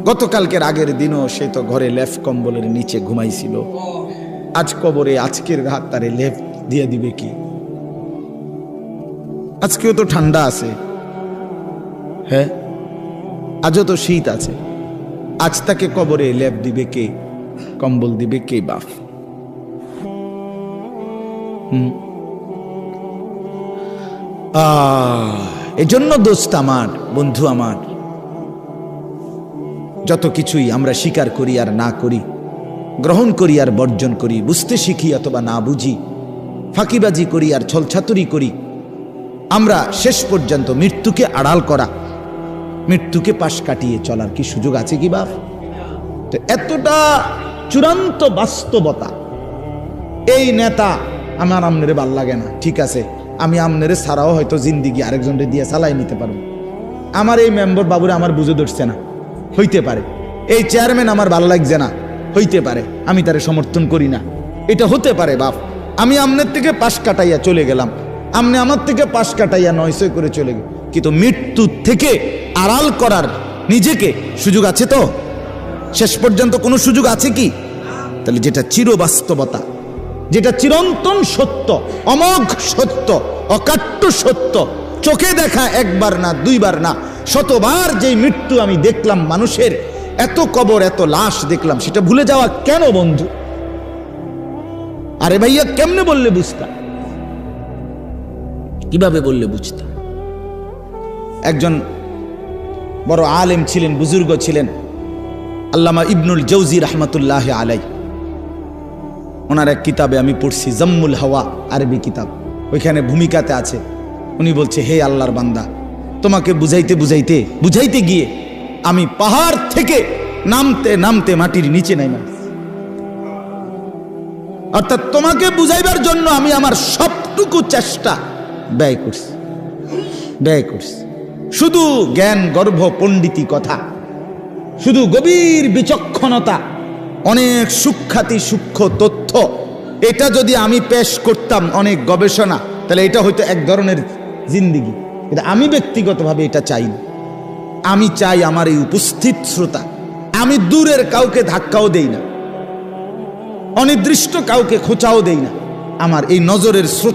গতকালকের আগের দিনও সে তো ঘরে লেফ কম্বলের নিচে ঘুমাইছিল, আজ কবরে আজকের রাত তারে লেফ দিয়ে দিবে কি? আজকেও তো ঠান্ডা আছে, হ্যাঁ আজও তো শীত আছে, আজ তাকে কবরে লেপ দিবে কে, কম্বল দিবে কে বাপ? এজন্য দোস্ত আমার, বন্ধু আমার, যত কিছুই আমরা স্বীকার করি আর না করি, গ্রহণ করি আর বর্জন করি, বুঝতে শিখি অথবা না বুঝি, ফাঁকিবাজি করি আর ছলছাতুরি করি, আমরা শেষ পর্যন্ত মৃত্যুকে আড়াল করা, মৃত্যুকে পাশ কাটিয়ে চলার কি সুযোগ আছে কি বাপ? তো এতটা চূড়ান্ত বাস্তবতা, এই নেতা আমার আমনেরে ভাল লাগে না, ঠিক আছে, আমি আমনেরে ছাড়াও হয়তো জিন্দিগি আরেকজনকে দিয়ে চালাই নিতে পারবো। আমার এই মেম্বার বাবুরে আমার বুঝে ধরছে না, হইতে পারে। এই চেয়ারম্যান আমার ভাল লাগছে না, হইতে পারে, আমি তারে সমর্থন করি না, এটা হতে পারে বাপ। আমি আমনের থেকে পাশ কাটাইয়া চলে গেলাম, আমনে আমার থেকে পাশ কাটাইয়া নয়সই করে চলে গেল, কিন্তু মৃত্যু থেকে আড়াল করার নিজেকে সুযোগ আছে তো? শেষ পর্যন্ত কোনো সুযোগ আছে কি? তাহলে যেটা চিরবাস্তবতা, যেটা চিরন্তন সত্য, অমোঘ সত্য, অকাট্য সত্য, চোখে দেখা একবার না দুইবার না শতবার যেই মৃত্যু আমি দেখলাম মানুষের, এত কবর এত লাশ দেখলাম, সেটা ভুলে যাওয়া কেন বন্ধু? আরে ভাইয়া কেমনে বললে বুঝতাম? কিভাবে বললে বুঝতাম? একজন বড় আলেম ছিলেন, বুজুর্গ ছিলেন, আল্লামা ইবনুল জৌজি রহমতুল্লাহ আলাই। ওনার এক কিতাবে আমি পড়ছি, জম্মুল হাওয়া, আরবি কিতাব, ওইখানে ভূমিকাতে আছে, উনি বলছে, হে আল্লাহর বান্দা, তোমাকে বুঝাইতে গিয়ে আমি পাহাড় থেকে নামতে নামতে মাটির নিচে নাইমা, অর্থাৎ তোমাকে বুঝাইবার জন্য আমি আমার সবটুকু চেষ্টা ব্যয় করছি। শুধু জ্ঞান গর্ভ পণ্ডিতি কথা, শুধু গভীর বিচক্ষণতা, অনেক সূক্ষ্মাতি সূক্ষ্ম তথ্য, এটা যদি আমি পেশ করতাম, অনেক গবেষণা, তাহলে এটা হয়তো এক ধরনের জিন্দিগি। কিন্তু আমি ব্যক্তিগতভাবে এটা চাই না। আমি চাই আমার এই উপস্থিত শ্রোতা, আমি দূরের কাউকে ধাক্কাও দেই না, অনির্দিষ্ট কাউকে খোঁচাও দেই না, আমার এই নজরের শ্রোতা